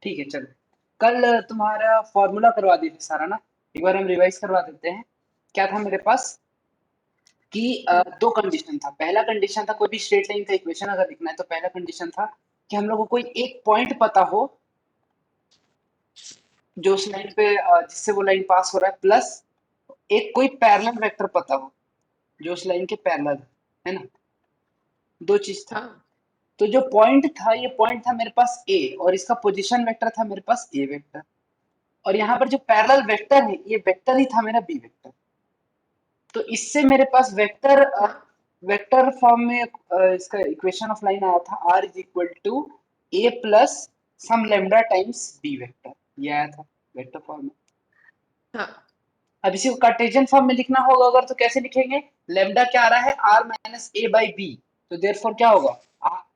ठीक है चलो। कल तुम्हारा फॉर्मूला करवा दिए थे सारा ना, एक बार हम रिवाइज करवा देते हैं। क्या था मेरे पास कि दो कंडीशन था। पहला कंडीशन था कोई भी स्ट्रेट लाइन का इक्वेशन अगर लिखना है तो पहला कंडीशन था कि हम लोग को कोई एक पॉइंट पता हो जो उस लाइन पे जिससे वो लाइन पास हो रहा है, प्लस एक कोई पैरेलल वेक्टर पता हो जो उस लाइन के पैरेलल है ना। दो चीज था। हाँ तो जो पॉइंट था, ये पॉइंट था मेरे पास ए और इसका पोजीशन वेक्टर था मेरे पास ए वेक्टर। और यहाँ पर जो पैरेलल वेक्टर है ये वेक्टर ही था मेरा बी वेक्टर। तो इससे मेरे पास वेक्टर हाँ वेक्टर फॉर्म में इसका इक्वेशन ऑफ लाइन आया था R is equal to A plus some lambda times B vector. ये आया था वेक्टर फॉर्म में। हाँ अब इसी को कार्टेशियन फॉर्म में लिखना होगा अगर तो कैसे लिखेंगे? लेमडा क्या आ रहा है? R minus A by B. तो देयरफॉर क्या होगा?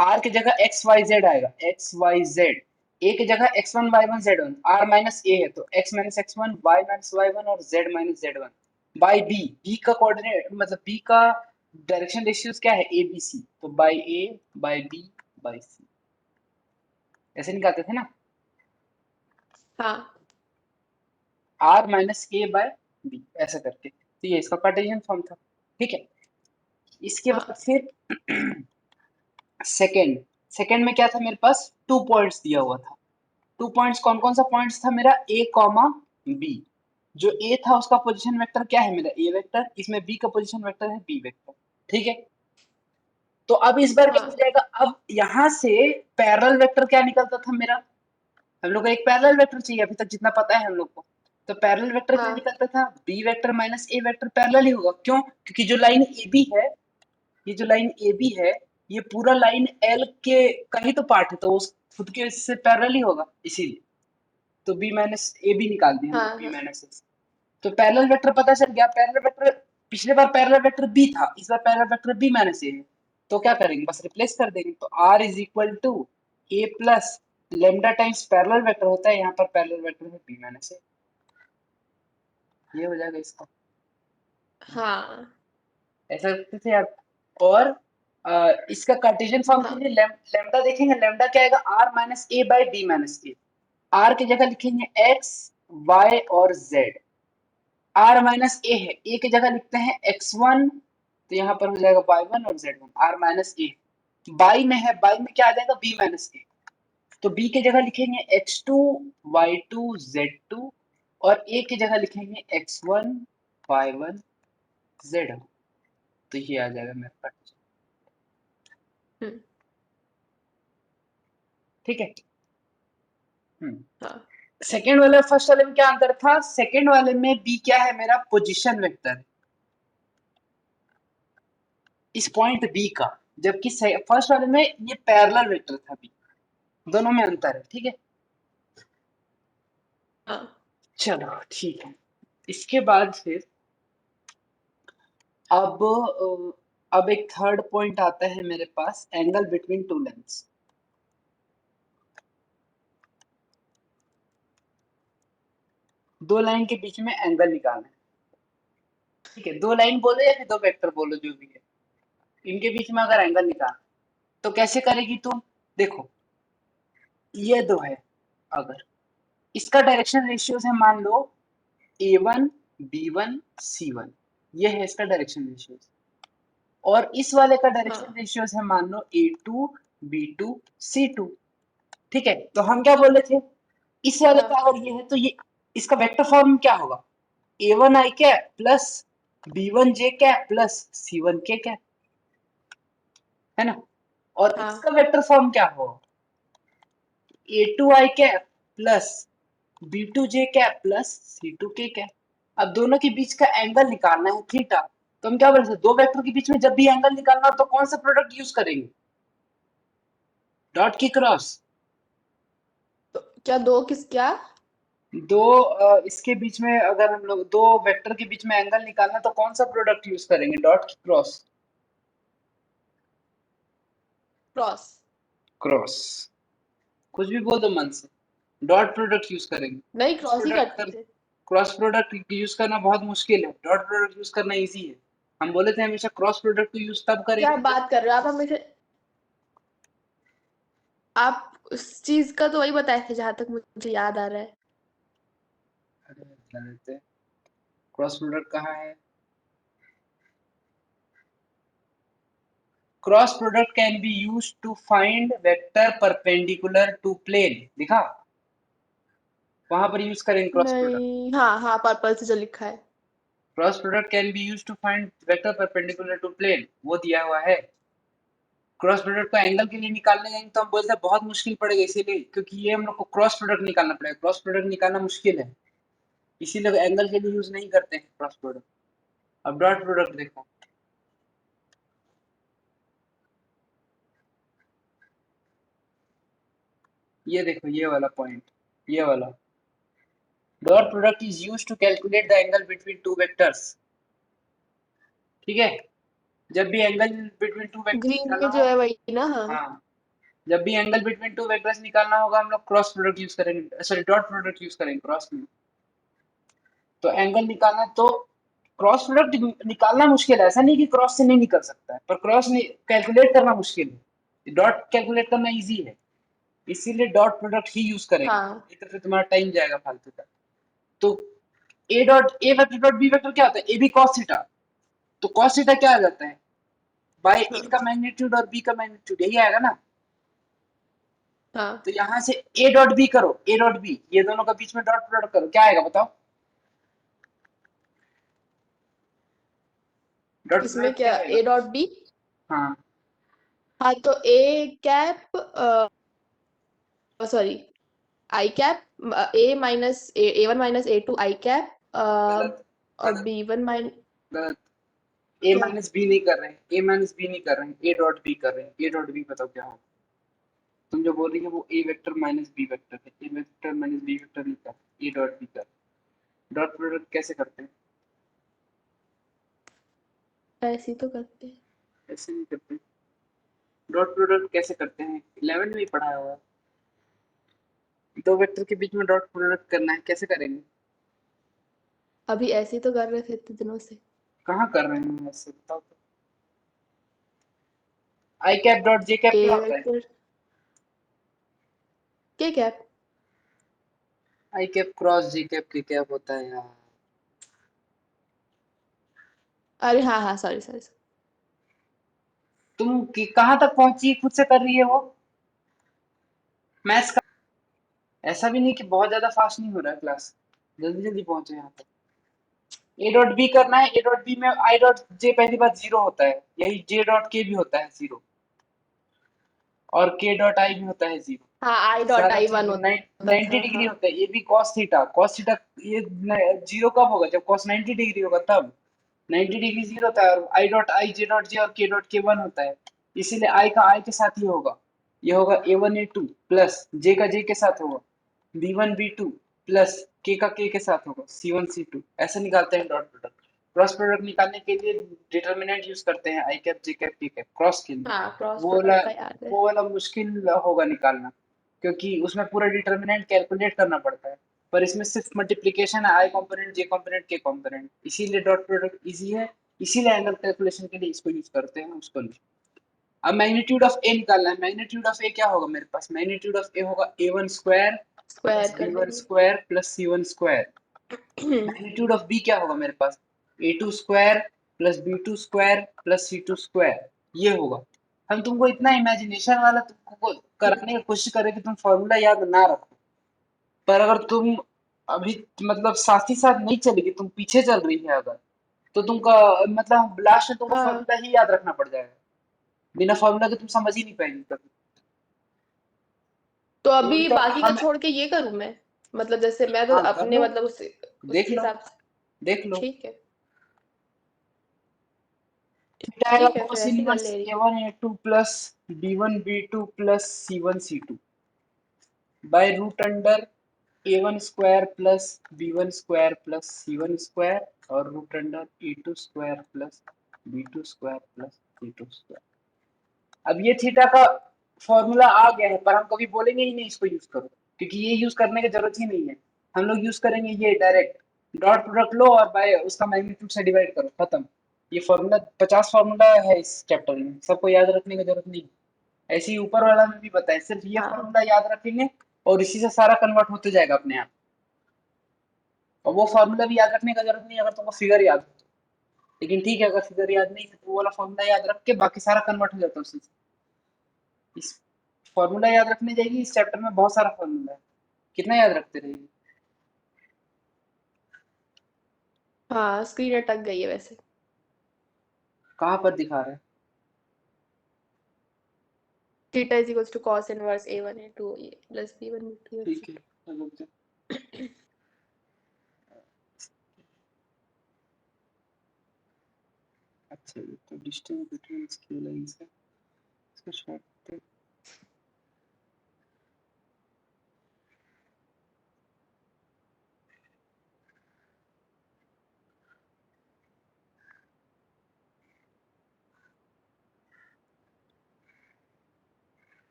आर की जगह एक्स वाई जेड आएगा, एक्स वाई जेड। ए की जगह X one Y one Z one. R minus A है तो x minus x one, Y minus Y one और Z minus Z one by B. B का coordinate मतलब B का direction ratios क्या है? A B C. तो by A by B by C, ऐसे निकालते थे ना। हाँ R minus A by B ऐसा करके। तो ये इसका कार्टेशियन फॉर्म था। ठीक है। इसके बाद हाँ फिर सेकंड सेकंड में क्या था मेरे पास? 2 पॉइंट्स दिया हुआ था। 2 पॉइंट्स कौन कौन सा पॉइंट्स था मेरा? ए कॉमा बी। जो ए था उसका पोजीशन वेक्टर क्या है? मेरा ए वेक्टर। इसमें बी का पोजीशन वेक्टर है बी वेक्टर। ठीक है। तो अब इस बार क्या हो हाँ जाएगा? अब यहाँ से पैरेलल वेक्टर क्या निकलता था मेरा? हम लोग को एक पैरेलल वेक्टर चाहिए अभी तक जितना पता है हम लोग को। तो पैरेलल वेक्टर क्या हाँ निकलता था? B vector minus A vector parallel ही होगा। क्यों? क्योंकि जो लाइन ए बी है, ये जो लाइन ए बी है, ये पूरा लाइन एल के का ही तो पार्ट है, तो उस खुद के इससे पैरेलल ही होगा इसीलिए। तो बी माइनस ए बी निकाल दिया हम लोग, हाँ बी हाँ माइनस ए। तो पैरेलल वेक्टर पता चल गया। पैरेलल वेक्टर पिछले बार पैरेलल वेक्टर बी था, इस बार parallel vector B minus A है। तो क्या करेंगे? बस रिप्लेस कर देंगे। तो R is equal to A plus lambda times parallel vector होता है, यहाँ पर पैरेलल वेक्टर है बी माइनस ए। ये हो जाएगा इसका। हाँ ऐसा करते थे आप। और इसका कार्टेशियन फॉर्म के हाँ लिए लेमडा देखेंगे। लेमडा क्या आएगा? R minus A by B minus A. R की जगह लिखेंगे एक्स वाई और जेड। आर माइनस ए है, ए की जगह लिखते हैं एक्स वन, तो यहाँ पर हो जाएगा वाई वन और Z one. R minus A by में है, बाई में क्या आ जाएगा? B minus A. तो बी की जगह लिखेंगे X two Y two Z two और ए की जगह लिखेंगे X one Y one Z one. तो ये आ जाएगा मेरे पास। हम्म, ठीक है। हम्म। हाँ सेकेंड वाले फर्स्ट वाले में क्या अंतर था? सेकेंड वाले में बी क्या है मेरा? पोजीशन वेक्टर इस पॉइंट बी का। जबकि फर्स्ट वाले में ये पैरेलल वेक्टर था बी। दोनों में अंतर है। ठीक है। हाँ चलो ठीक है। इसके बाद फिर अब एक थर्ड पॉइंट आता है मेरे पास, एंगल बिटवीन टू लाइन्स। दो लाइन के बीच में एंगल निकालना है। ठीक है। दो लाइन बोलो या फिर दो वेक्टर बोलो, जो भी है, इनके बीच में अगर एंगल निकाल तो कैसे करेगी तुम? देखो, ये दो है। अगर इसका डायरेक्शन रेशियोज है, मान लो A1 B1 C1, ये है इसका डायरेक्शन रेशियोज। और इस वाले का डायरेक्शन हाँ रेशियोज है मान लो A2 B2 C2। ठीक है। तो हम क्या बोले थे? इस वाले का हाँ अगर ये है तो ये इसका वेक्टर फॉर्म क्या होगा? A1 I cap plus B1 J cap plus C1 K cap, है ना। और हाँ इसका वेक्टर फॉर्म क्या होगा? A2I cap plus B2J cap plus C2K cap. अब दोनों के बीच का एंगल निकालना है थीटा। तो हम क्या बोल सकते? दो वेक्टर के बीच में जब भी एंगल निकालना हो तो कौन सा प्रोडक्ट यूज करेंगे? डॉट की क्रॉस। तो क्या दो किस क्या दो इसके बीच में अगर हम लोग दो वेक्टर के बीच में एंगल निकालना तो कौन सा प्रोडक्ट यूज करेंगे? डॉट की क्रॉस। Cross cross. कुछ भी बोल दो मन से, डॉट प्रोडक्ट यूज करेंगे। नहीं क्रॉस क्रॉस ही प्रोडक्ट करते कर थे क्रॉस प्रोडक्ट यूज करना बहुत मुश्किल है, डॉट प्रोडक्ट यूज करना इजी है। हम बोले थे हमेशा क्रॉस प्रोडक्ट को यूज तब क्या करेंगे जब बात कर रहे हो आप हमेशा आप उस चीज का तो वही बताए थे जहां तक मुझे याद आ रहा है। अरे बता देते हैं। क्रॉस प्रोडक्ट कहाँ है? Cross product can be use to find vector perpendicular to plane, दिखा? वहां पर यूज करेंगे क्रॉस प्रोडक्ट। नहीं, हाँ हाँ, पर्पल से जो लिखा है। Cross product can be use to find vector perpendicular to plane, वो दिया हुआ है। क्रॉस प्रोडक्ट को एंगल के लिए निकालने जाएंगे तो हम बोलते हैं बहुत मुश्किल पड़ेगा, इसीलिए क्योंकि ये हम लोग को क्रॉस प्रोडक्ट निकालना पड़ेगा, क्रॉस प्रोडक्ट निकालना मुश्किल है, इसीलिए एंगल के लिए यूज नहीं करते हैं क्रॉस प्रोडक्ट। अब डॉट प्रोडक्ट देखो, ये देखो ये वाला पॉइंट, ये वाला dot product is use to calculate the angle between two vectors. ठीक है, जब भी angle between two vectors green निकालना में हो, जो है वही ना, हाँ। हाँ, जब भी एंगल बिटवीन टू वेक्टर्स निकालना होगा हम लोग क्रॉस प्रोडक्ट यूज करेंगे, सॉरी डॉट प्रोडक्ट यूज करेंगे क्रॉस में। तो एंगल निकालना तो क्रॉस प्रोडक्ट निकालना मुश्किल है, ऐसा नहीं कि क्रॉस से नहीं निकल सकता है, पर क्रॉस कैलकुलेट करना मुश्किल है, डॉट कैलकुलेट करना इजी है, इसीलिए डॉट प्रोडक्ट ही यूज करेंगे, हाँ, नहीं तो फिर तुम्हारा टाइम जाएगा फालतू का। तो A dot A vector dot B vector क्या होता है? A B cos theta. तो कॉस थीटा क्या आ जाता है? बाय ए हाँ, का मैग्नीट्यूड और बी का मैग्नीट्यूड, यही आएगा ना। हाँ। तो यहाँ से ए डॉट बी करो, ए डॉट बी, ये दोनों का बीच में डॉट प्रोडक्ट करो, क्या आएगा बताओ? डॉट इसमें प्रोडक्ट क्या क्या, आएगा? A dot B? हाँ, हाँ, तो A cap, sorry, I cap, A minus A one minus A two I cap, गलत, और गलत, बी वन माइन गलत। ए क्या? माइनस बी नहीं कर रहे हैं, ए माइनस बी नहीं कर रहे हैं, ए डॉट बी कर रहे हैं, ए डॉट बी बताओ क्या होगा? तुम जो बोल रही है वो ए वेक्टर माइनस बी वेक्टर है, ए वेक्टर माइनस बी वेक्टर नहीं कर, ए डॉट बी कर। डॉट प्रोडक्ट कैसे करते हैं? ऐसे ही तो करते हैं। ऐसे नहीं करते। डॉट प्रोडक्ट कैसे करते हैं? 11 में ही पढ़ाया हुआ है। दो वेक्टर के बीच में डॉट प्रोडक्ट करना है, कैसे करेंगे? अभी ऐसे ही तो कर रहे थे इतने दिनों से। कहाँ कर रहे हैं ऐसे बताओ तो। I cap dot J cap A क्या होता है? वेक्टर के cap. I cap cross J cap K cap होता है यार। अरे हाँ हाँ, सॉरी सॉरी। तुम कहाँ तक पहुंची, खुद से कर रही है वो मैथ्स का? ऐसा भी नहीं कि बहुत ज्यादा फास्ट नहीं हो रहा है क्लास, जल्दी जल्दी पहुंचे यहाँ तक। ए डॉट बी करना है, ए डॉट बी में आई डॉट जे पहली बात जीरो होता है, यही जे डॉट के भी होता है जीरो, और के डॉट आई भी होता है जीरो। हाँ, आई डॉट सारा आई चीज वन होता 90 था, डिग्री हाँ। होता है, ये भी कॉस थीटा, कॉस थीटा, ये जीरो कब होगा? जब कॉस 90 डिग्री होगा तब। 90 डिग्री जीरो होता है, और I dot I J dot J और के डॉट के वन होता है, इसीलिए आई का आई के साथ ही होगा, ये होगा A one A two plus J का जे के साथ होगा B one B two plus K का के साथ होगा सी वन सी टू, ऐसे निकालते हैं डॉट प्रोडक्ट। क्रॉस प्रोडक्ट निकालने के लिए डिटर्मिनेंट यूज करते हैं आई कैप जे कैप के कैप क्रॉस के लिए। हाँ, क्रॉस वो वाला प्रोडक्ट का याद है। वो वाला मुश्किल होगा निकालना, क्योंकि उसमें पूरा डिटर्मिनेंट कैलकुलेट करना पड़ता है, पर इसमें सिर्फ मल्टीप्लिकेशन है, आई कॉम्पोनेंट जे कॉम्पोनेंट के कॉम्पोनेंट, इसीलिए डॉट प्रोडक्ट इजी है, इसीलिए एंगल कैलकुलेशन के लिए इसको यूज करते हैं, उसको नहीं। अब मैग्नीट्यूड ऑफ ए निकालना है, मैग्नीट्यूड ऑफ ए क्या होगा मेरे पास? मैग्नीट्यूड ऑफ ए होगा A one square square plus B कर वन लेंगे। Square plus C one square. Magnitude of B क्या होगा मेरे पास? A two square plus B two square plus C two square, ये होगा। हम तुमको इतना इमेजिनेशन वाला तुमको कराने की कोशिश करें कि तुम फॉर्मूला याद ना रखो, पर अगर तुम अभी मतलब साथ ही साथ नहीं चलेगी, तुम पीछे चल रही है अगर, तो तुमका मतलब लास्ट में तुमको हाँ, फॉर्मूला ही याद रखना पड़ जाएगा, बिना फॉर्मूला के तुम समझ ही नहीं पाएंगे कभी। तो तुम अभी अभी तक बाकी का हम, छोड़ के ये करूँ मैं? मतलब जैसे मैं तो हाँ कर अपने लो, मतलब उस देख उसके लो, हिसाब से। देख लो। ठीक है। थीटा आएगा ठीक है, फिर cos ऐसे ही कर इनवर्स ले रही हूँ। a1 a2 plus b1 b2 plus c1 c2 by root under a1 square plus b1 square plus c1 square और root under a2 square plus b2 square plus c2 square. अब ये theta का formula आ गया है, पर हम कभी बोलेंगे ही नहीं इसको यूज करो, क्योंकि ये यूज करने की जरूरत ही नहीं है। हम लोग यूज करेंगे ये डायरेक्ट डॉट प्रोडक्ट लो और बाय उसका मैग्नीट्यूड से डिवाइड करो, खत्म। ये फॉर्मूला 50 फॉर्मूला है इस चैप्टर में, सबको याद रखने की जरूरत नहीं, ऐसे ही ऊपर वाला में भी बताएं, सिर्फ ये हाँ फॉर्मूला याद रखेंगे और इसी से सारा कन्वर्ट होते जाएगा अपने आप। और वो फॉर्मूला भी याद रखने का जरूरत नहीं है अगर तुमको फिगर याद हो तो। लेकिन ठीक है, अगर फिगर याद नहीं है तो वो वाला फॉर्मूला याद रख के बाकी सारा कन्वर्ट हो जाता है उसी से। इस फॉर्मूला याद रखने जाएगी, इस चैप्टर में बहुत सारा फॉर्मूला है, कितना याद रखते रहिए। हाँ, स्क्रीन अटक गई है वैसे। कहाँ पर दिखा रहा है? Theta is equals to cos inverse a1 a2 plus b1 b2 ठीक है, रुक जा। अच्छा, ये तो डिस्टेंस बिटवीन स्क्यू लाइंस है, इसको शॉर्ट।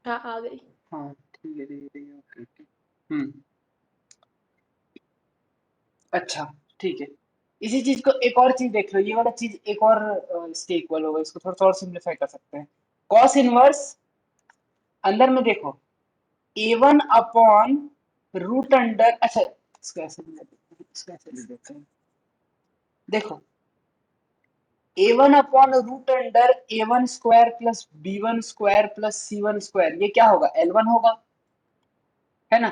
हाँ, आ गई। हाँ ठीक है, ठीक है, ओके ओके। हम्म। अच्छा, ठीक है। इसी चीज को एक और चीज देख लो, ये वाला चीज एक और इसके इक्वल होगा, इसको थोड़ा सा और सिंप्लीफाई कर सकते हैं। कॉस इनवर्स, अंदर में देखो, A1 अपॉन रूट अंडर, अच्छा इसको ऐसे लिख देते हैं, इसको ऐसे लिख देते हैं। देखो, A1 upon root under A1 square plus B1 square plus C1 square, ये क्या होगा? L1 होगा, है ना?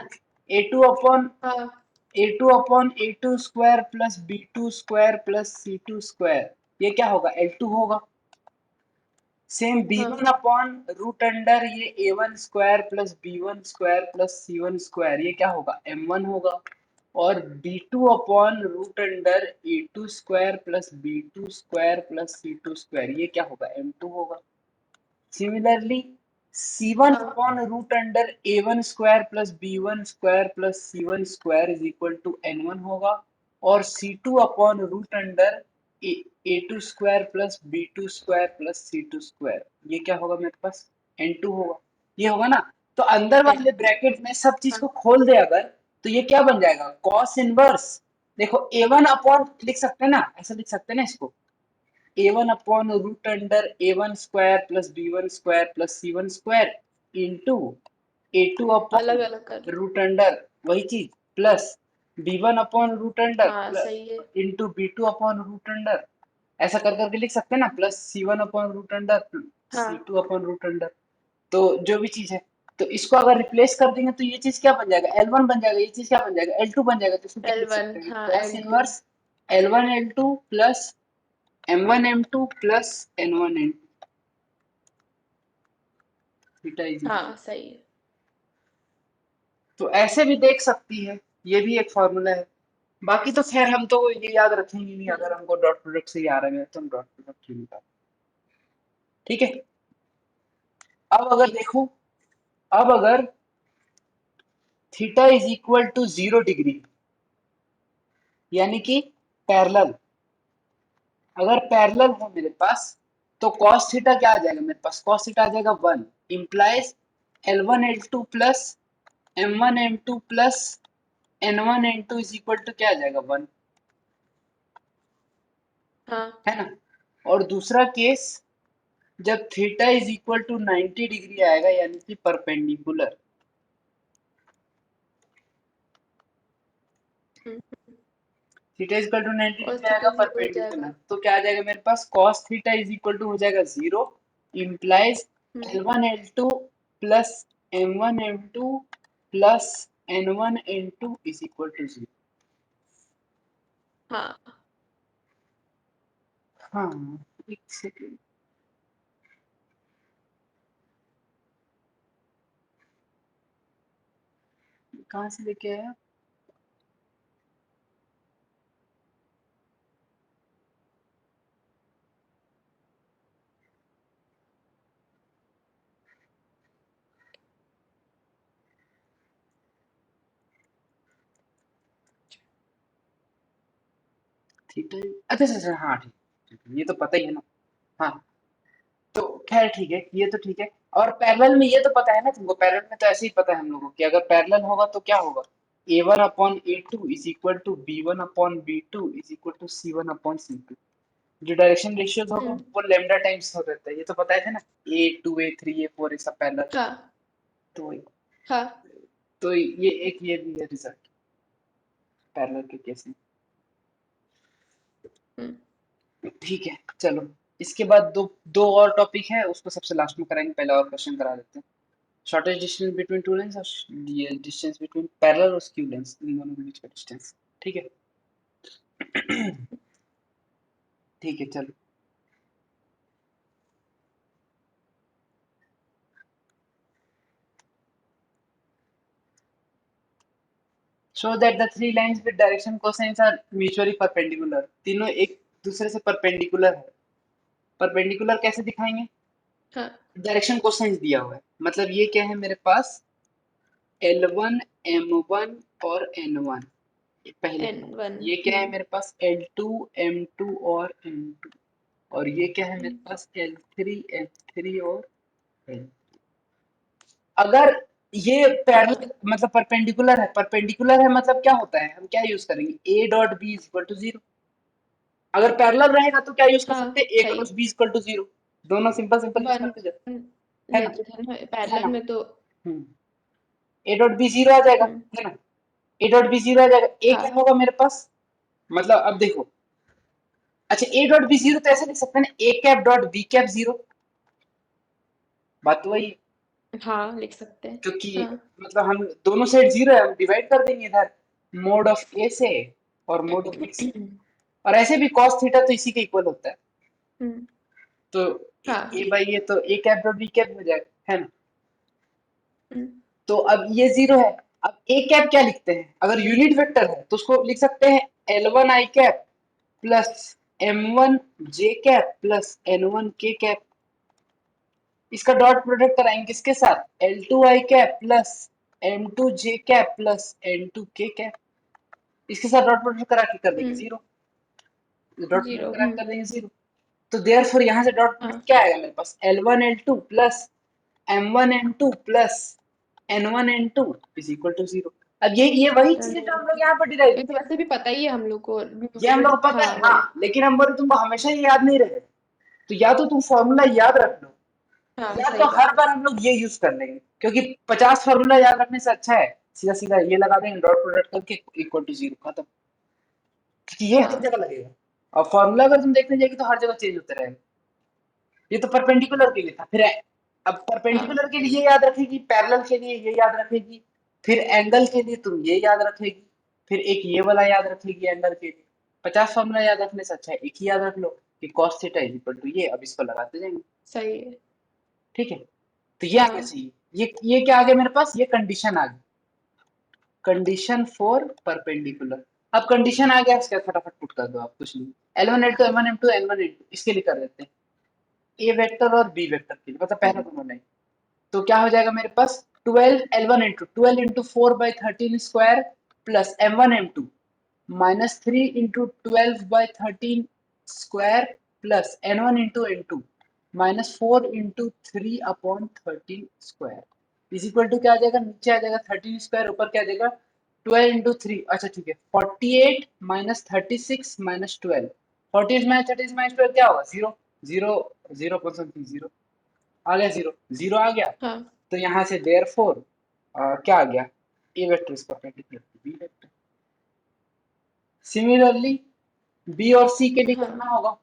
A2 अपॉन हाँ A2 square plus B2 square plus C2 square, ये क्या होगा? L2 होगा। सेम B1 हाँ अपॉन रूट अंडर ये A1 square plus B1 square plus C1 square, ये क्या होगा? M1 होगा। और B2 upon root under A2 square plus B2 square plus C2 square, ये क्या होगा? M2 होगा। सिमिलरली C1 हाँ upon root under A1 square plus B1 square plus C1 square is equal to N1 होगा। और C2 upon root under A2 square plus B2 square plus C2 square, ये क्या होगा मेरे पास? N2 होगा। ये होगा ना? तो अंदर ए- वाले ब्रैकेट में सब चीज हाँ को खोल दे अगर, तो ये क्या बन जाएगा? Cos inverse. देखो A1 अपॉन लिख सकते हैं ना, ऐसा लिख सकते हैं ना इसको, A1 upon root under A1 square plus B1 square plus C1 square into A2 अलग अपॉन अलग कर। रूट अंडर वही चीज plus B1 upon root under हाँ प्लस सही है। Into B2 upon root under, ऐसा कर करके लिख सकते हैं ना, plus C1 upon root under हाँ C2 अपॉन रूट अंडर। तो जो भी चीज है, तो इसको अगर रिप्लेस कर देंगे तो ये चीज क्या बन जाएगा? L1 बन जाएगा। ये चीज क्या बन जाएगा? L2 बन जाएगा। तो इसको क्या लिख L1 सकते हैं? हाँ cos L2। Inverse L1 L2 plus M1 M2 plus N1 N2, theta is equal. हाँ सही है। तो ऐसे भी देख सकती है, ये भी एक फॉर्मूला है। बाकी तो खैर हम तो ये याद रखेंगे नहीं, अगर हमको डॉट प्रोडक्ट से ही आ रहा है तो हम डॉट प्रोडक्ट ही निकाल। ठीक है। अब अगर ठीक। देखो, अब अगर theta is equal to 0 degree, यानी कि पैरेलल, अगर पैरेलल है मेरे पास, तो cos थीटा क्या आ जाएगा मेरे पास? cos थीटा आ जाएगा 1, implies L1 L2 plus M1 M2 plus N1 N2 is equal to क्या आ जाएगा? 1, हाँ है ना? और दूसरा केस, जब theta is equal to 90 degree आएगा, यानी कि perpendicular, theta is equal to 90 cos degree theta आएगा 0 हो परपेंडिकुलर, जाएगा। तो क्या आ जाएगा मेरे पास? cos theta is equal to हो जाएगा 0, implies hmm L1 L2 plus M1 M2 plus N1 N2 is equal to 0। हाँ हाँ, एक सेकेंड, कहाँ से लेके आया? थीटा, अच्छा अच्छा अच्छा, हाँ ठीक ठीक, ये तो पता ही है ना। हाँ, तो खैर ठीक है, ये तो ठीक है। और पैरेलल में ये तो पता है ना तुमको, पैरेलल में तो ऐसे ही पता है हम लोगों को कि अगर पैरेलल होगा तो क्या होगा? A1 upon A2 is equal to B1 upon B2 is equal to C1 upon C2, जो डायरेक्शन रेशियोज होगा हम्म, वो लैम्डा टाइम्स हो रहता है, ये तो पता है ना, A2 A3 A4 ये सब पैरेलल। हाँ तो वही, हाँ। तो ये भी है रिजल्ट पैरेलल के केस में। हम्म, ठीक है चलो, इसके बाद दो दो और टॉपिक है, उसको सबसे लास्ट में कराएंगे, पहले और क्वेश्चन करा देते हैं। Shortage distance between two lens और ये डिस्टेंस बिटवीन पैरेलल और स्क्यू लेंस, इन दोनों के बीच का डिस्टेंस। ठीक है। ठीक है चलो। Show that the three lines with direction cosines are mutually perpendicular, तीनों एक दूसरे से परपेंडिकुलर है। परपेंडिकुलर कैसे दिखाएंगे? हाँ। डायरेक्शन कोसाइंस दिया हुआ है, मतलब ये क्या है मेरे पास, L1 M1 और N1, ये पहले का। N1। ये क्या है मेरे पास, L2 M2 और N2, और ये क्या है मेरे हम्म, पास, L3 M3 और N। अगर ये पैरेलल मतलब परपेंडिकुलर है, परपेंडिकुलर है मतलब क्या होता है, हम क्या यूज करेंगे, A dot B is equal to zero. अगर पैरेलल रहेगा तो क्या यूज कर सकते हाँ हैं, ए सही। Cross B equal to zero. दोनों सिंपल सिंपल यूज वन करते जाओ, है ना, लेते थे ना है पैरेलल ना। में तो। ए डॉट बी जीरो आ जाएगा, हम्म, है ना। ए डॉट बी जीरो आ जाएगा, ए क्या हाँ होगा मेरे पास, मतलब अब देखो, अच्छा ए डॉट बी जीरो तो ऐसे लिख सकते हैं ना, A cap dot B cap zero, बात तो वही है। हाँ लिख सकते हैं। क्योंकि हाँ। मतलब हम दोनों साइड जीरो है, हम डिवाइड कर देंगे इधर मोड ऑफ ए से और मोड ऑफ बी से, और ऐसे भी cos थीटा तो इसी के इक्वल होता है। हम्म, तो ए हाँ। बाई ए तो A cap dot B cap हो जाएगा, है ना। हम्म, तो अब ये जीरो है, अब ए कैप क्या लिखते हैं, अगर यूनिट वेक्टर है तो उसको लिख सकते हैं L1 आई कैप प्लस M1 जे कैप प्लस N1 के कैप। इसका डॉट प्रोडक्ट कराएंगे किसके साथ, L2 आई कैप प्लस M2 जे कैप प्लस N2 के कैप, इसके साथ डॉट प्रोडक्ट करा के कर देंगे हम्म, जीरो, डॉट प्रोडक्ट जीरो। करा के कर देंगे जीरो। तो देयरफॉर यहाँ से डॉट प्रोडक्ट हाँ क्या आएगा मेरे पास, L1 L2 plus M1 M2 plus N1 N2 is equal to zero. अब ये वही चीज है जो हम लोग यहाँ पर डिराइव ये तो किया, वैसे भी पता ही है हम लोग को। ये हम लोग को पता हाँ है वही। हाँ, लेकिन हम बोले तुमको हमेशा ये याद नहीं रहेगा, तो या तो तुम फॉर्मूला याद रख लो, हाँ या तो सही हर बात है। बार हम लोग ये यूज कर लेंगे, क्योंकि 50 फॉर्मूला याद रखने से अच्छा है सीधा सीधा ये लगा देंगे डॉट प्रोडक्ट करके इक्वल टू जीरो, खत्म। क्योंकि ये हर हाँ। जगह लगेगा, और फॉर्मूला अगर तुम देखने जाएगी तो हर जगह चेंज होते रहेगा। ये तो परपेंडिकुलर के लिए था, फिर अब हाँ परपेंडिकुलर के लिए ये याद रखेगी, पैरेलल के लिए ये याद रखेगी, फिर एंगल के लिए तुम ये याद रखेगी, फिर एक ये वाला याद रखेगी एंगल के लिए। 50 फॉर्मूला याद रखने से अच्छा है एक ही याद रख लो कि cos theta is equal to ये, अब इसको लगाते जाएंगे। सही है। ठीक है, तो ये आना हाँ चाहिए, ये क्या आ गया मेरे पास, ये कंडीशन आ गई, कंडीशन फॉर परपेंडिकुलर। अब कंडीशन आ गया, इसका फटाफट पुट कर दो आप, कुछ नहीं, L1 L2 M1 M2 N1 N2 इसके लिए कर देते हैं, ए वेक्टर और बी वेक्टर के लिए, मतलब पहला दोनों लाइन। तो क्या हो जाएगा मेरे पास, 12 L1 into 12 into 4/13 square plus M1 M2 minus 3 into 12/13 square plus N1 into N2 minus 4 into 3/13 square is equal to क्या आ जाएगा, नीचे आ जाएगा 13 स्क्वायर, ऊपर क्या आ जाएगा 12 इंटू 3, अच्छा ठीक है 48 माइनस 36 माइनस 12, 48 माइनस 36 माइनस 12 क्या होगा, जीरो, जीरो, जीरो पर समथिंग जीरो आ गया, जीरो जीरो आ गया। हाँ तो यहाँ से देयरफॉर क्या आ गया, A vector is perpendicular to B vector. Similarly B और सी के लिए हाँ करना होगा,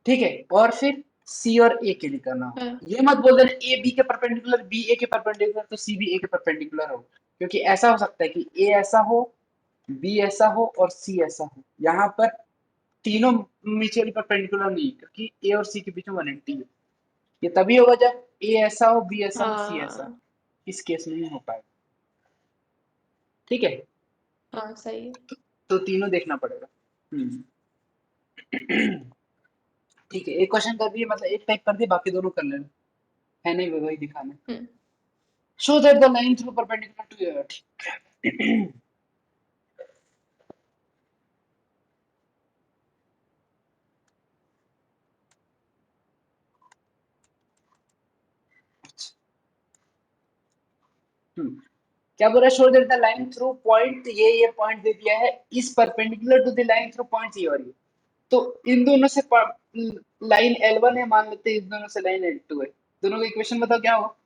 ठीक है, और फिर सी और ए के लिए करना हाँ होगा। ये मत बोल देना ए बी के परपेंडिकुलर, बी ए के परपेंडिकुलर तो सी भी ए के परपेंडिकुलर हो, क्योंकि ऐसा हो सकता है कि ए ऐसा हो, बी ऐसा हो और सी ऐसा हो। यहाँ पर तीनों म्यूचुअली परपेंडिकुलर नहीं, क्योंकि ए और सी के बीच में 180 है। ये तभी होगा जब ए ऐसा हो, बी ऐसा हो, सी ऐसा हो, हाँ इस केस में नहीं हो पाएगा। ठीक है, हाँ सही है। तो तीनों देखना पड़ेगा। ठीक है, एक क्वेश्चन कर दिए, मतलब एक टाइप कर दिए, बाकी दोनों कर लेना, है नहीं वही दिखाना। Hmm, show that the line through perpendicular to, ठीक है। हम्म, क्या बोला, show that the line through point, ये पॉइंट दे दिया है, is perpendicular to the line through point ये और ये, तो इन दोनों से लाइन L1 है, मान लेते हैं इन दोनों से लाइन L2 है, दोनों का इक्वेशन बताओ क्या हो।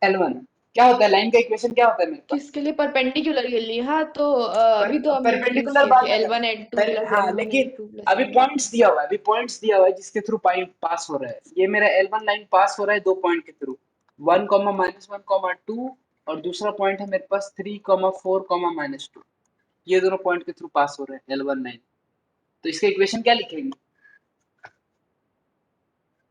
L1 क्या होता है, लाइन का इक्वेशन क्या होता है मेरे पास। किसके लिए? परपेंडिकुलर के लिए। हाँ तो पर अभी तो हमने यूज परपेंडिकुलर किए बाद थे में एल करना वन है। एल टू प्लस हाँ एम वन एल लेकिन टू प्लस अभी एम वन एल पॉइंट्स दिया हुआ है, अभी पॉइंट्स दिया हुआ है जिसके थ्रू पास हो रहा है, ये मेरा L1 लाइन पास हो रहा है 2 पॉइंट के थ्रू, 1, -1, 2, और दूसरा पॉइंट है मेरे पास 3, 4, -2, ये दोनों पॉइंट के थ्रू पास हो रहे हैं L1 लाइन। तो इसका इक्वेशन क्या लिखेंगे।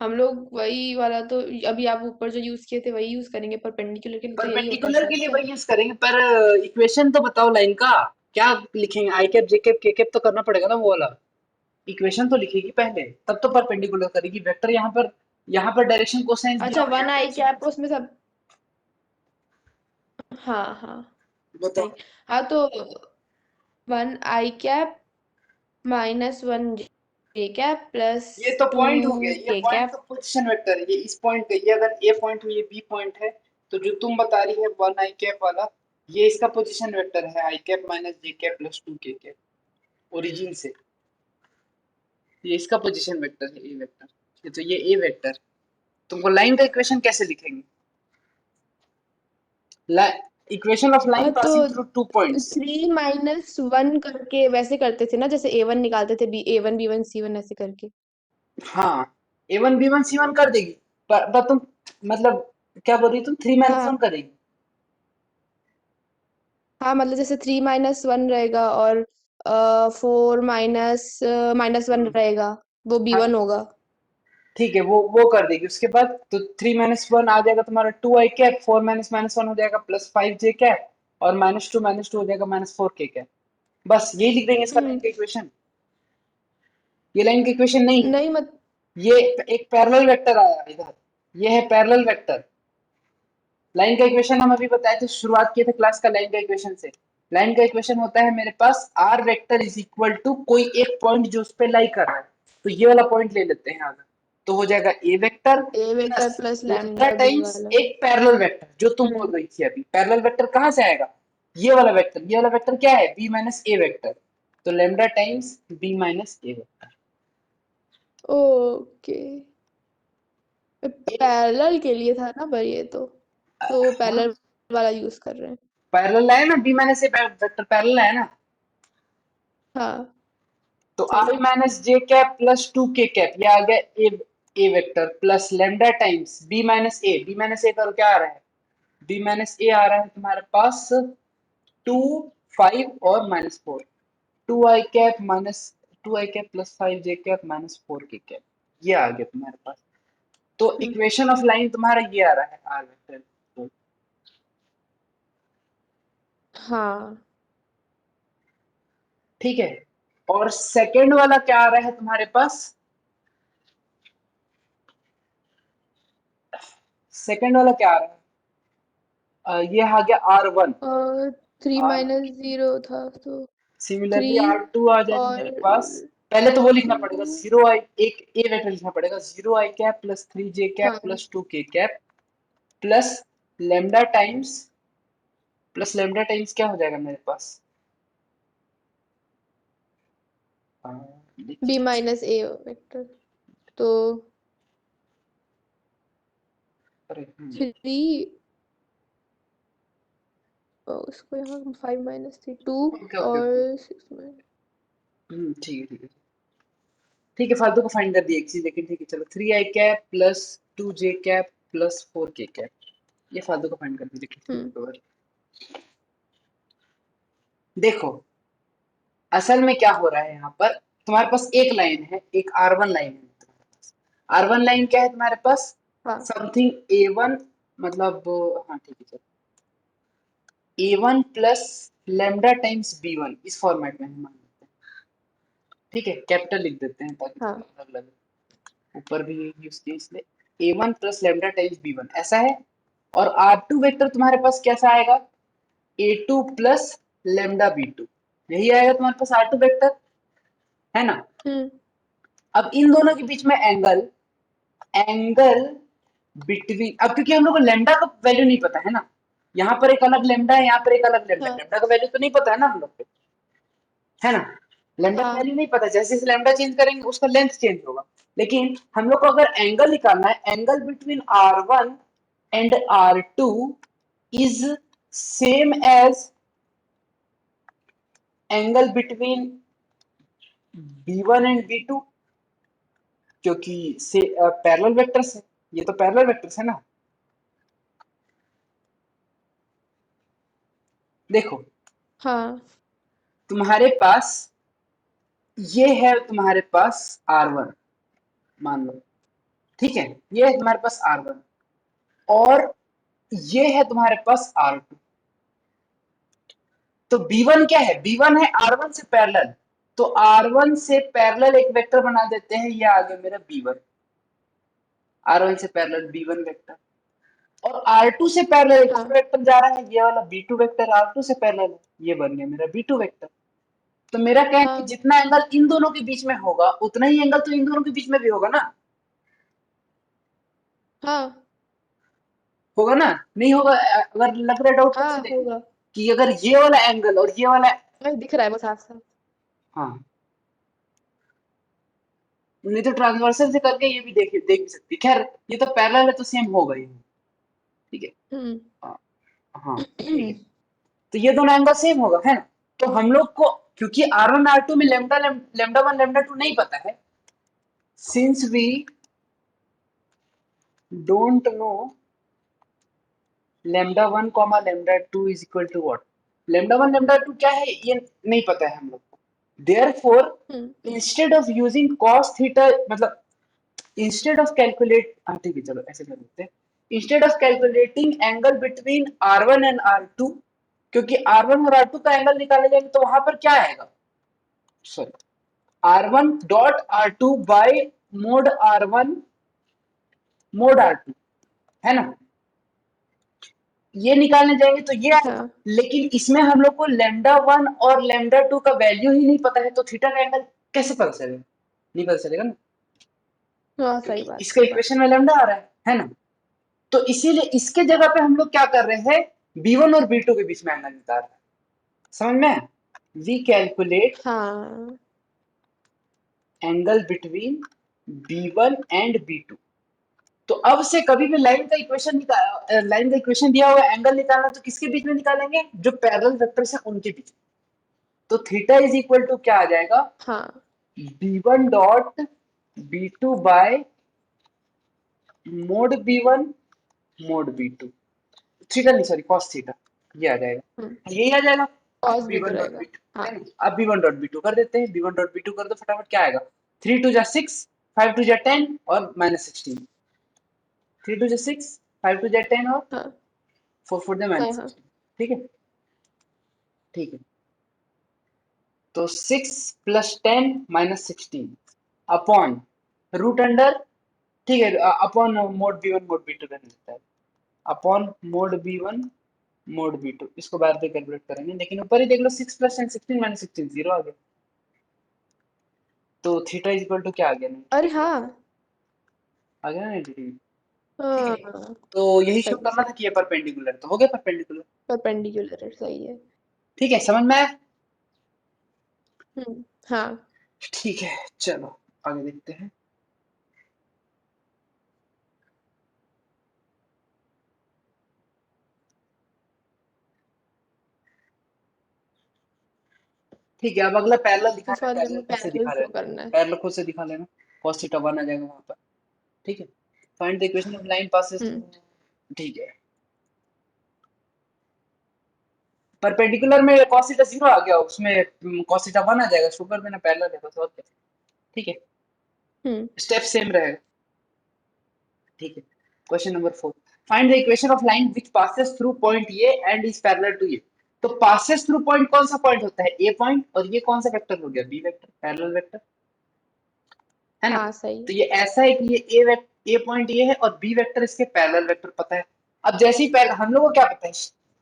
हम लोग वही वाला तो अभी आप ऊपर जो यूज किए थे वही यूज करेंगे, परपेंडिकुलर के लिए तो यही होता है परपेंडिकुलर के शायद लिए से। वही यूज करेंगे, पर इक्वेशन तो बताओ लाइन का क्या लिखेंगे, आई कैप जे कैप के कैप तो करना पड़ेगा ना वो वाला, इक्वेशन तो लिखेगी पहले तब तो परपेंडिकुलर करेगी वेक्टर, यहाँ पर डायरेक्शन कोसाइंस दिया अच्छा हुआ है, वन यहाँ आई डायरेक्शन कैप कोसाइन। उसमें सब। हाँ हाँ बताओ। सही। हाँ तो वन आई कैप माइनस वन जे कैप प्लस ये तो टू पॉइंट हो गया, ये के पॉइंट कैप। तो पोजीशन वेक्टर है, ये इस पॉइंट का, ये अगर ए पॉइंट हो ये बी पॉइंट है, तो जो तुम बता रही है वन आई कैप वाला, ये इसका पोजीशन वेक्टर है, आई cap minus J cap plus 2 के कैप, ओरिजिन से, ये इसका पोजीशन वेक्टर है ए वेक्टर, ये तो ये ए वेक्टर। तुमको लाइन का इक्वेशन कैसे लिखेंगे, इक्वेशन ऑफ लाइन तो पासिंग थ्रू 2 पॉइंट्स। 3 - 1 करके वैसे करते थे ना, जैसे ए वन निकालते थे, बी ए वन बी वन सी वन ऐसे करके। हाँ A1 B1 C1 कर देगी, पर तुम मतलब क्या बोल रही तुम, 3 - 1 हाँ करेगी। हाँ मतलब जैसे 3 - 1 रहेगा और 4 - -1 हम्म, रहेगा, वो बी वन हाँ होगा। ठीक है, वो कर देगी, उसके बाद तो 3 - 1 आ जाएगा तुम्हारा 2 I कैप, 4 - -1 हो जाएगा +5 J कैप, और -2 हो जाएगा -4 K कैप, बस यही लिख देंगे इसका लाइन हम्म। का इक्वेशन। ये लाइन का इक्वेशन नहीं है, नहीं मत ये एक पैरेलल वेक्टर आया इधर, ये है पैरेलल वेक्टर। लाइन का इक्वेशन हम अभी बताए थे, शुरुआत किए थे क्लास का लाइन का इक्वेशन से। लाइन का इक्वेशन होता है मेरे पास R vector is equal to कोई एक पॉइंट जो उस पर लाई कर रहा है, तो ये वाला पॉइंट ले लेते हैं आगे, तो हो जाएगा A vector A vector plus plus lambda lambda B times वाला। एक पैरेलल वेक्टर जो तुम बोल हम्म। रही थी अभी, पैरेलल वेक्टर कहाँ से आएगा, ये वाला वेक्टर क्या है, बी माइनस ए वेक्टर, तो lambda times B minus A vector. Okay. Parallel के लिए था ना पर ये तो हाँ पैरेलल वाला यूज कर रहे हैं। पैरेलल है ना, B minus A vector parallel है ना, हाँ तो सही। I minus J cap plus 2 के कैप, ये आ गया A vector plus lambda times B minus A का क्या आ रहा है, बी माइनस ए आ रहा है तुम्हारे पास 2, 5 और -4, 2 I cap plus 5 J cap -4 के कैप, ये आ गया तुम्हारे पास, तो हम्म। इक्वेशन ऑफ लाइन तुम्हारा ये आ रहा है आर वेक्टर, तो हाँ ठीक है। और सेकंड वाला क्या आ रहा है तुम्हारे पास, सेकंड वाला क्या आ रहा है, ये आ गया R1, और थ्री आर माइनस जीरो था तो थ्री सिमिलरली R2 आ जाएगा और मेरे पास, पहले तो वो लिखना पड़ेगा टू। जीरो आई, एक ए वेक्टर लिखना पड़ेगा 0 I cap plus 3 J cap हाँ प्लस 2 के कैप प्लस लेमडा टाइम्स, क्या हो जाएगा मेरे पास, बी देखिए, माइनस ए वेक्टर तो अरे 3 उसको यहाँ 5 - 3 2 ओके ओके ओके, और 6 ठीक है ठीक है ठीक है, फालतू को फाइंड कर दिया एक चीज, लेकिन ठीक है चलो 3 I cap plus 2 J cap plus 4 के कैप, ये फालतू को फाइंड कर दिया, लेकिन ठीक है हम्म। कोई बात नहीं। देखो असल में क्या हो रहा है यहाँ पर, तुम्हारे पास एक लाइन है, एक R1 लाइन है, R1 लाइन क्या है तुम्हारे पास, हाँ समथिंग A1, मतलब हाँ ठीक है चलो, A1 plus lambda times B1, इस फॉर्मेट में हम मान लेते हैं, ठीक है कैपिटल लिख देते हैं ताकि हाँ। थोड़ा अलग लगे, ऊपर भी यूज किया इसलिए A1 plus lambda times B1 ऐसा है, और R2 वेक्टर तुम्हारे पास कैसा आएगा, A2 प्लस लेमडा B2, यही आएगा तुम्हारे पास R2 वेक्टर, है ना। हम्म। अब इन दोनों के बीच में एंगल, एंगल बिटवीन, अब क्योंकि हम लोग को लेमडा का वैल्यू नहीं पता है ना, यहाँ पर एक अलग लेमडा है, यहाँ पर एक अलग लेमडा है, हाँ लेमडा का वैल्यू तो नहीं पता है ना हम लोग को, है ना, लैम्डा हाँ वैल्यू नहीं पता, जैसे जैसे लैम्डा चेंज करेंगे उसका लेंथ चेंज होगा। लेकिन हम लोग को अगर एंगल निकालना है, angle between R1 and R2 is same as angle between B1 and B2, क्योंकि से पैरेलल वेक्टर्स है, ये तो पैरेलल वेक्टर्स है ना। देखो हाँ तुम्हारे पास ये है, तुम्हारे पास R1 मान लो, ठीक है, ये है तुम्हारे पास R1 और ये है तुम्हारे पास R2। तो B1 क्या है, B1 है R1 से पैरेलल, तो R1 से पैरेलल एक वेक्टर बना देते हैं, ये आ गया मेरा B1, R1 से पैरेलल B1 वेक्टर। और R2 से पैरेलल एक और हाँ वेक्टर जा रहा है, ये वाला B2 वेक्टर R2 से पैरेलल है, ये बन गया मेरा B2 वेक्टर। तो मेरा क्या है कि हाँ जितना एंगल इन दोनों के बीच में होगा उतना ही एंगल तो इन दोनों के बीच में भी होगा ना, हाँ होगा ना, नहीं होगा? अगर लग रहा है डाउट फिर से हाँ देखो होगा। कि अगर ये वाला एंगल और ये वाला, अरे दिख रहा है वो साफ साफ। हाँ, नहीं तो ट्रांसवर्सल से करके ये भी देख भी सकती है। खैर ये तो पैरेलल है तो सेम होगा ही, ठीक है। हम्म। हाँ हाँ, ठीक है, तो ये दोनों एंगल सेम होगा, है ना। तो हम लोग को क्योंकि R1 R2 में लैम्डा 1 लैम्डा 2 नहीं पता है, since we don't know lambda 1 comma lambda 2 is equal to what, lambda 1 lambda 2 क्या है ये नहीं पता है हम लोग को। Therefore hmm. Instead of using cos theta, मतलब इंस्टेड ऑफ कैलकुलेट, हाँ ठीक है चलो ऐसे कर लेते हैं, instead of calculating angle between R1 and R2, क्योंकि R1 और R2 का एंगल निकाले जाएंगे तो वहां पर क्या आएगा, sorry, R1 dot R2 by mod R1 mod R2, है ना, ये निकालने जाएंगे तो ये आएगा। हाँ लेकिन इसमें हम लोग को लैम्डा 1 और लैम्डा 2 का वैल्यू ही नहीं पता है, तो थीटा का एंगल कैसे पता चलेगा, नहीं पता चलेगा ना, हाँ सही क्योंकि बात इसका सही बात। इक्वेशन में लैम्डा आ रहा है ना। तो इसीलिए इसके जगह पे हम लोग क्या कर रहे हैं, B1 और B2 के बीच में एंगल निकाल रहे हैं, समझ में, वी कैलकुलेट हाँ angle between B1 and B2। तो अब से कभी भी लाइन का इक्वेशन दिया हुआ एंगल निकालना तो किसके बीच में निकालेंगे, जो पैरेलल वेक्टर्स है उनके बीच में। तो थीटा इज इक्वल टू क्या आ जाएगा, हाँ B1 dot B2 by mod B1 mod B2, theta नहीं सॉरी कॉस थीटा, ये आ हम्म। जाएगा, यही आ जाएगा। अब कॉस भी तो B1 डॉट रहेगा। B2 हाँ है ना, अब B1 डॉट B2 कर देते हैं, B1 डॉट B2 कर दो फटाफट, क्या आएगा, 3 2 जा 6, 5 2 जा 10 और -16, 3 2 जा 6, 5 2 जा 10 और हाँ 4 4 जा हाँ हाँ -16, ठीक है, ठीक है। तो 6 प्लस 10 -16 अपॉन रूट अंडर, ठीक है, upon mode B1 mod B2 रहने देता है, upon mode B1 mod B2, इसको बाद में कैलकुलेट करेंगे, लेकिन ऊपर ही देख लो 6 प्लस 10 16 -16 0 आ गया। तो थीटा इज इक्वल टू क्या आ गया, अरे 90 डिग्री हाँ आ गया ना, 90 डिग्री, ठीक है। हाँ तो यही शो सही करना सही। था कि ये परपेंडिकुलर, तो हो गया परपेंडिकुलर, परपेंडिकुलर है सही है। ठीक है, समझ में आया, हाँ ठीक है, चलो आगे देखते हैं। ठीक है, अब अगला पैरेलल इस दिखाना है, वाले पैरेलल में खुद से पैरेलल दिखा शो लेना, करना है। पैरेलल खुद से दिखा लेना, cos थीटा 1 आ जाएगा वहां पर, ठीक है। Find the equation of line passes hmm. Through, ठीक है, परपेंडिकुलर में cos थीटा 0 आ गया, उसमें cos थीटा 1 आ जाएगा, शो कर देना पैरेलल है बस, और क्या, ठीक है, हम्म। स्टेप सेम रहेगा, ठीक है। Question number 4, find the equation of line which passes through point A and is parallel to A. तो पासेस थ्रू पॉइंट कौन सा पॉइंट होता है, ए पॉइंट, और ये कौन सा वेक्टर हो गया, बी वेक्टर, पैरेलल वेक्टर, है ना। हाँ सही। तो ये ऐसा है कि ये ए पॉइंट ये है और बी वेक्टर इसके पैरेलल वेक्टर पता है। अब जैसे ही हम लोग को क्या पता है,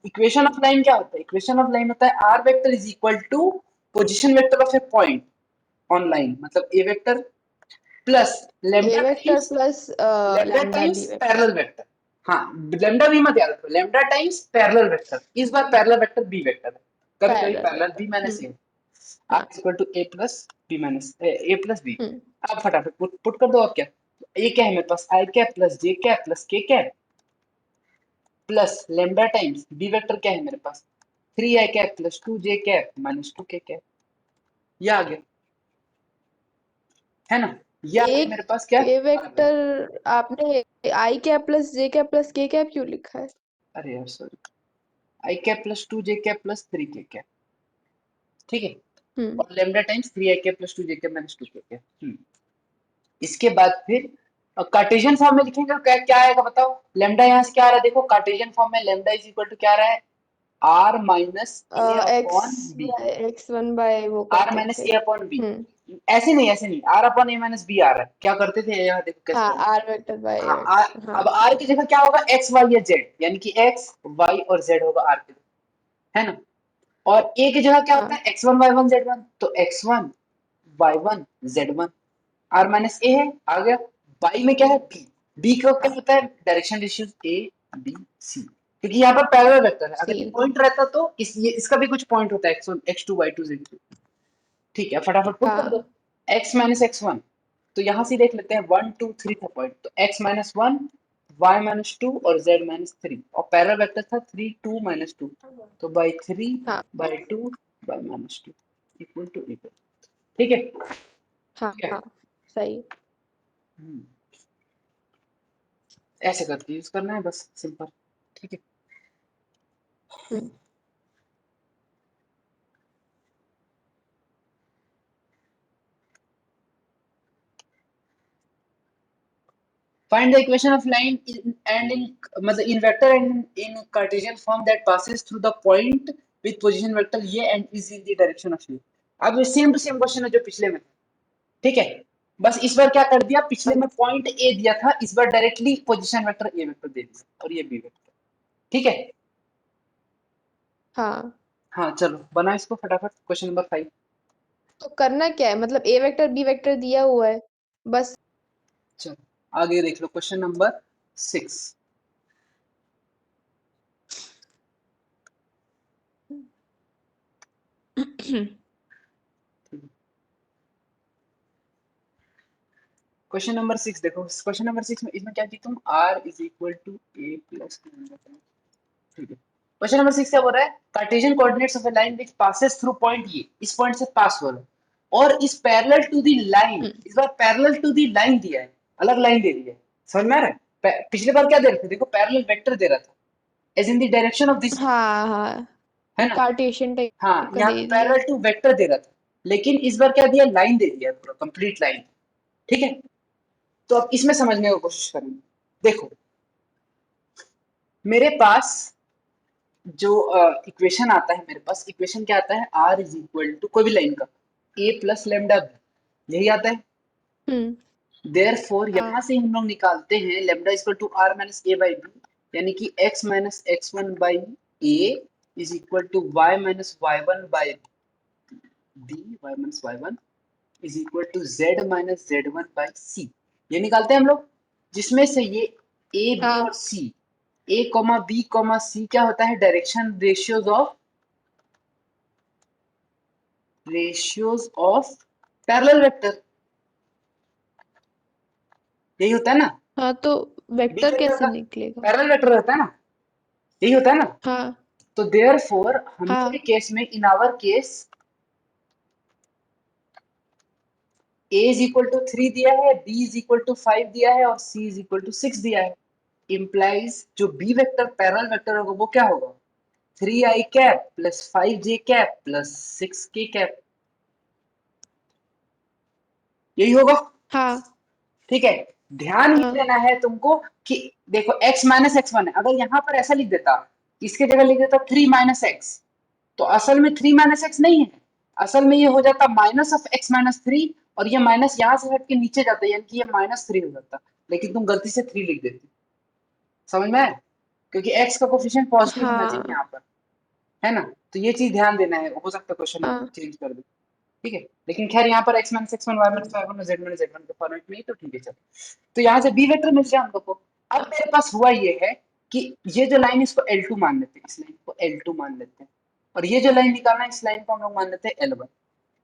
इक्वेशन ऑफ लाइन क्या होता है, इक्वेशन ऑफ लाइन होता है R vector is equal to position vector of A point on line, मतलब A vector plus A lambda vector times plus lambda lambda times B vector. Parallel vector, हाँ, lambda भी मत याद रखो, lambda times parallel vector, इस बार parallel vector B vector है, कभी कभी पैरेलल पैरेलल वेक्टर। भी मैंने सेम, आर हाँ। Is equal to A plus B minus A plus B. हम्म। अब फटाफट पुट कर दो। अब क्या ये क्या है मेरे पास, i cap plus j cap plus k cap plus lambda times B vector क्या है मेरे पास, 3 i cap plus 2 j cap minus 2 के कैप। ये आ गया है ना, ये आ गया एक मेरे पास क्या ए आ गया। वेक्टर आपने आई cap plus j cap plus k cap क्यों लिखा है? अरे यार sorry, I cap plus 2 j cap plus 3 के कैप, ठीक है, हम्म। और lambda times 3 i cap plus 2 j cap minus 2 के कैप। इसके बाद फिर कार्टेशियन फॉर्म में लिखेंगे तो क्या क्या आएगा बताओ। लेमडा यहाँ से क्या आ रहा है, देखो कार्टेशियन फॉर्म में लेमडा इज इक्वल टू क्या आ रहा है, R minus A X upon B. By X one by वो आर करते माइनस थे। A upon B, hmm. ऐसे नहीं ऐसे नहीं, R upon A minus B आ रहा है। क्या करते थे यहाँ देखो कैसे हाँ, करते आर वेक्टर बाय हैं। हाँ एक्स, हाँ। अब आर की जगह क्या होगा, एक्स वाई या जेड, यानी कि एक्स वाई और जेड होगा आर की जगह, है ना। और ए की जगह क्या होता हाँ। है, x one Y one Z one, तो X one Y one Z one. R minus A है आ गया, बाई में क्या है बी, बी का क्या हाँ। होता है direction ratio a B c, क्योंकि यहाँ पर पैरेलल वेक्टर है। सी। अगर ये पॉइंट रहता तो इसका भी कुछ पॉइंट होता है, x one x two Y two Z two. ठीक है फटाफट पुट कर दो, हाँ। एक्स माइनस एक्स वन, तो यहाँ से देख लेते हैं 1 2 3 था पॉइंट, तो x minus one Y minus two और जेड माइनस थ्री, और पैरेलल वेक्टर था 3 2 माइनस टू, तो बाई थ्री हाँ। By two by minus two equal to equal, ठीक है हाँ। ठीक है। हाँ, सही। हम्म, ऐसे करके यूज करना है बस, सिंपल, ठीक है। हम्म। Find the equation of line in and in मतलब in vector and in Cartesian form that passes through the point with position vector ये and is in the direction of u। अब ये same to same question है जो पिछले में, ठीक है। बस इस बार क्या कर दिया, पिछले में पॉइंट ए दिया था, इस बार directly position vector A vector दे दिया और ये बी वेक्टर, ठीक है। हाँ, हाँ चलो बना इसको फटाफट, क्वेश्चन नंबर 5। तो करना क्या है, मतलब ए वेक्टर बी वेक्टर दिया हुआ है बस। चलो आगे देख लो, क्वेश्चन नंबर 6। क्वेश्चन नंबर 6 देखो, क्वेश्चन नंबर 6 में इसमें क्या की तुम, r is equal to A plus, ठीक है। क्वेश्चन नंबर 6 क्या बोल रहा है, cartesian coordinates of a line which passes through point ये, इस पॉइंट से पास हो रहा है और इस पैरेलल टू द लाइन, इस बार पैरेलल टू द लाइन दिया है, अलग लाइन दे दी है, समझ में आ रहा है। पिछले बार क्या दे रहे थे, देखो पैरेलल वेक्टर दे रहा था as in the direction of this, हाँ। हाँ, है ना। कार्टेशियन हाँ टाइप का यहाँ दे दिया। पैरेलल टू वेक्टर दे रहा था, लेकिन इस बार क्या दिया, लाइन दे दिया है, पूरा कंप्लीट लाइन, ठीक है। तो अब इसमें समझने की कोशिश करेंगे। देखो मेरे पास जो इक्वेशन आता है, मेरे पास इक्वेशन क्या आता है, आर इज इक्वल टू कोई भी लाइन का ए प्लस लेमडा बी, यही आता है। हम्म। देयरफॉर यहाँ हाँ। से हम लोग निकालते हैं lambda is equal to R minus A by B, यानी कि X minus x one by A is equal to Y minus Y one by B, Y minus Y one is equal to Z minus Z one by C. ये निकालते हैं हम लोग, जिसमें से ये ए बी हाँ। और सी, ए कॉमा बी कॉमा सी क्या होता है, direction ratios of parallel vector, यही होता है ना। हाँ, तो बी वेक्टर वेक्टर कैसे का निकलेगा? पैरेलल वेक्टर रहता है ना, यही होता है ना। हाँ। तो देयरफॉर हमारे हाँ। केस में, in our case a is equal to 3 दिया है, b इज इक्वल टू 5 दिया है और c इज इक्वल टू 6 दिया है। इम्प्लाइज जो b वेक्टर पैरेलल वेक्टर होगा वो क्या होगा, 3 i cap plus 5 j cap plus 6 k cap, यही होगा, हाँ। ठीक है। ध्यान ये हाँ। देना है तुमको कि देखो x माइनस एक्स वन है, अगर यहाँ पर ऐसा लिख देता, इसके जगह लिख देता 3 माइनस एक्स, तो असल में 3 माइनस एक्स नहीं है, असल में ये हो जाता minus of x minus three, और ये माइनस यहाँ से हट के नीचे जाता है, यानी कि ये -3 हो जाता, लेकिन तुम गलती से 3 लिख देती, समझ में आया, क्योंकि x का कोफिशिएंट पॉजिटिव होना चाहिए हाँ। यहाँ पर, है ना। तो ये चीज ध्यान देना है, हो सकता है क्वेश्चन हाँ। चेंज कर दे, ठीक है। लेकिन खैर यहाँ पर x minus x one Y minus Y one z minus Z one के फॉर्मेट में ही, तो ठीक है चलो। तो यहाँ से बी वेक्टर मिल गया हम लोग को। अब मेरे पास हुआ ये है कि ये जो लाइन इसको L2 मान लेते हैं, इस लाइन को L2 मान लेते हैं, और ये जो लाइन निकालना है इस लाइन को हम लोग मान लेते हैं L1।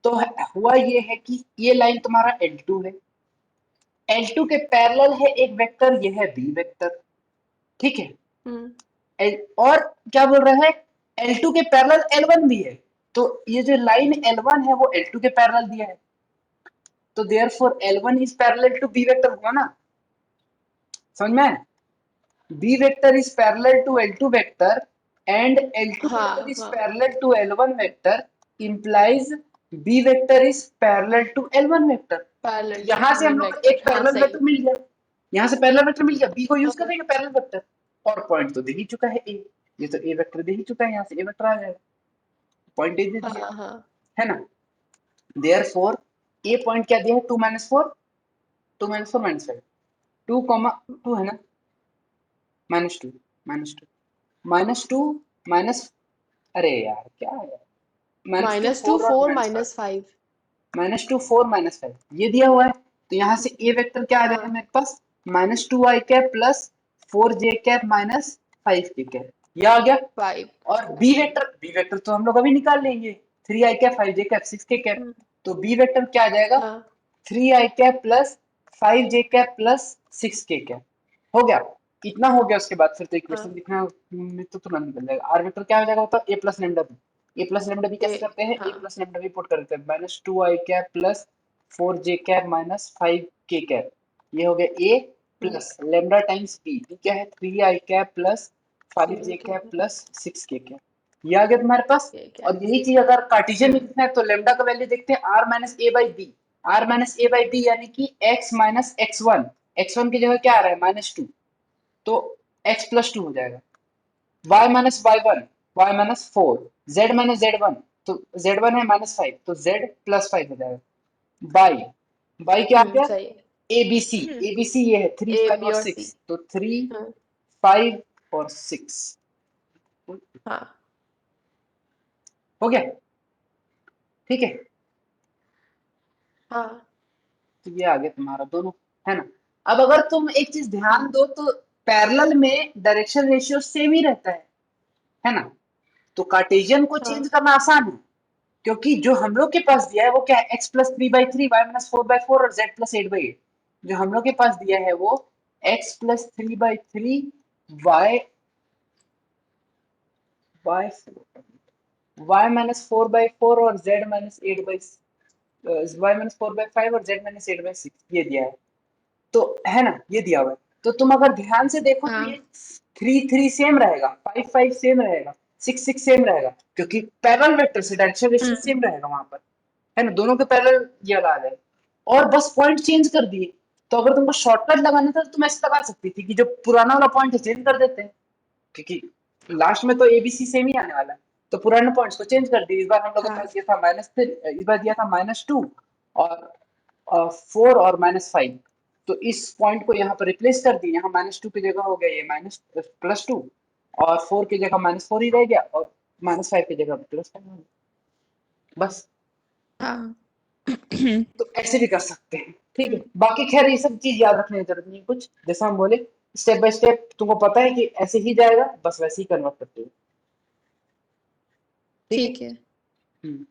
तो हुआ ये है कि ये लाइन तुम्हारा L2 है, L2 के पैरेलल है एक वेक्टर, ये है बी वेक्टर, ठीक है। और क्या बोल रहा है, L2 के पैरेलल L1 भी है, तो ये जो लाइन L1 है वो L2 के पैरेलल दिया है, तो therefore L1 is parallel to B vector, हुआ ना, समझ में आया? B vector is parallel to L2 vector and L2 vector हाँ is हाँ parallel to L1 vector implies B vector is parallel to L1 vector। तो पैरेलल टू यहाँ से हम L1 लोग को एक वेक्टर, हाँ पैरेलल सही। वेक्टर मिल गया, यहाँ से पैरेलल वेक्टर मिल गया, B को यूज हाँ करेंगे पैरेलल वेक्टर, और पॉइंट तो दे ही चुका है A, ये तो A वेक्टर दे ही चुका है, यहाँ से A वेक्टर आ जाएगा, पॉइंट A दे दिया, हाँ हाँ है ना। देयरफॉर A पॉइंट क्या दिया है, 2 - 4, 2 - 4 -5, 2, है ना, -2, -2, माइनस, अरे यार क्या है, -2 -2 4 और 4 -5, -5। -2 4 -5 ये दिया हुआ है, तो यहाँ से ए वेक्टर क्या आ जाएगा हाँ मेरे पास, -2i cap plus 4j cap minus 5k cap, ये आ गया। 5। और बी वेक्टर तो हम लोग अभी निकाल लेंगे, 3i cap 5j cap 6k cap, तो बी वेक्टर क्या आ जाएगा, हाँ 3i cap plus 5j cap plus 6k cap, हो गया। इतना हो गया, उसके बाद फिर तो हाँ इक्वेशन लिखना में तो तुरंत निकल जाएगा। आर वेक्टर क्या हो जाएगा, होता है a plus lambda b, a plus lambda b ये कैसे करते हैं, ए हाँ प्लस लेमडा बी पुट करते हैं, -2i cap plus 4j cap minus 5k cap, ये हो गया a plus lambda times b, क्या है 3i कैप प्लस 5j ठीक कैप है प्लस 6k कैप, ये आ गया तुम्हारे पास। ठीक है। और यही चीज अगर कार्टेशियन में लिखना है तो लेमडा का वैल्यू देखते हैं, r minus A by b, r minus A by B यानी कि x माइनस x1, x1 की जगह क्या आ रहा है -2, तो x प्लस 2 हो जाएगा, y minus y1, y minus 4, z minus z1, तो z1 है -5, तो z प्लस 5 हो जाएगा, बाई बाई क्या आ गया, सही है। एबीसी, एबीसी ये है 3 ए 5 बी और और सी। 6, तो 3 हाँ 5 और 6 हाँ हो गया, ठीक है। हाँ तो ये आ गया तुम्हारा दोनों, है ना। अब अगर तुम एक चीज ध्यान दो तो पैरेलल में डायरेक्शन रेशियो सेम ही रहता है ना, तो कार्टेशियन को चेंज हाँ करना आसान है, क्योंकि जो हम लोग के पास दिया है वो क्या है, x प्लस 3/3, y माइनस 4/4 और z प्लस 8/8, जो हम लोग के पास दिया है वो x plus 3/3, y y y minus 4/4 और z माइनस 8/y माइनस 4/5 और z माइनस 8/6 ये दिया है, तो है ना, ये दिया हुआ है। तो तुम अगर ध्यान से देखो तो ये हाँ 3 3 सेम रहेगा, 5 5 सेम रहेगा, 6 6 सेम रहेगा, क्योंकि पैरेलल वेक्टर से डायरेक्शन रेशियो सेम रहेगा वहां पर, है ना, दोनों के पैरेलल ये लगा है, और बस पॉइंट चेंज कर दिए। तो अगर तुमको शॉर्टकट लगाना था तो तुम ऐसे लगा सकती थी कि जो पुराना वाला पॉइंट है चेंज कर देते हैं, क्योंकि लास्ट में तो एबीसी सेम ही आने वाला है, तो पुराने पॉइंट्स को चेंज कर दिए। इस बार हम लोग के हाँ पास दिया था -3, इस बार दिया था -2 और 4 और -5, तो इस पॉइंट को यहाँ पर रिप्लेस कर दिए, यहाँ -2 की जगह हो गया ये +2, और 4 की जगह -4 ही रह गया, और -5 की जगह +5 हो गया, बस। हाँ तो ऐसे भी कर सकते हैं, ठीक है। बाकी खैर ये सब चीज याद रखने की जरूरत नहीं है, कुछ जैसा हम बोले स्टेप बाय स्टेप तुमको पता है कि ऐसे ही जाएगा, बस वैसे ही कन्वर्ट करते हो, ठीक है। ठीक है। हम्म।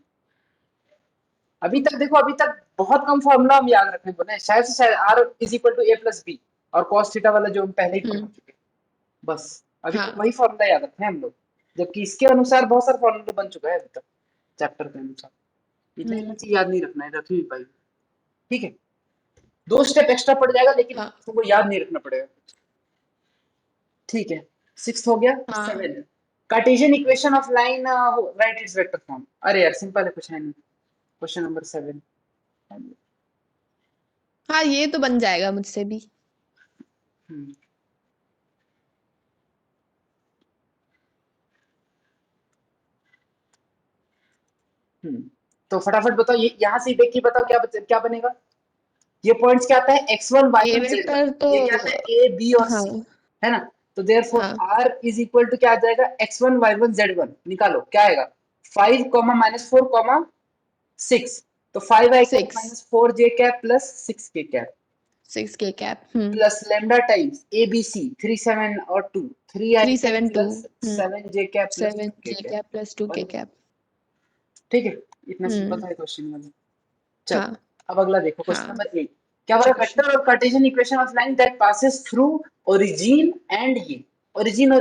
अभी तक देखो, अभी तक बहुत कम फॉर्मूला हम याद रखने बोले हैं, शायद से शायद r is equal to a plus b, और cos थीटा वाला जो हम पहले ही पढ़ चुके हैं, बस अभी तक हाँ वही फॉर्मूला याद रखे हैं हम लोग, जबकि इसके अनुसार बहुत सारा फॉर्मूला बन चुका है अभी तक चैप्टर के अनुसार, इतना चीज याद नहीं रखना है, रख नहीं पाई, ठीक है। 2 स्टेप एक्स्ट्रा पड़ जाएगा, लेकिन हाँ तुमको याद नहीं रखना पड़ेगा, ठीक है। 6 हो गया। हाँ 7 Cartesian equation of line right it's vector form, अरे यार सिंपल है, कुछ है नहीं, क्वेश्चन नंबर 7। हाँ, ये तो बन जाएगा मुझसे भी। तो फटाफट बताओ, ये यहाँ से देख के बताओ क्या बनेगा, ये पॉइंट्स क्या आता है, x1 ए y1 z1, वेक्टर तो ये क्या आता है a b और हाँ c, है ना। तो देयरफॉर हाँ r इज इक्वल टू क्या आ जाएगा, x1 y1 z1, निकालो क्या आएगा, 5 -4 6, तो 5i cap 6 minus 4j cap plus 6k cap 6 के cap plus lambda times abc 3 7 और 2, 3i cap 372 plus 7j cap plus 7 2k जे कैप, कैप प्लस 2 के बन गया, कैप। ठीक है। इतना सिंपल था क्वेश्चन वाला। चल हाँ अब अगला देखो, क्वेश्चन हाँ नंबर 8। क्या बोला? वेक्टर और Cartesian equation of line that passes through origin and he. Origin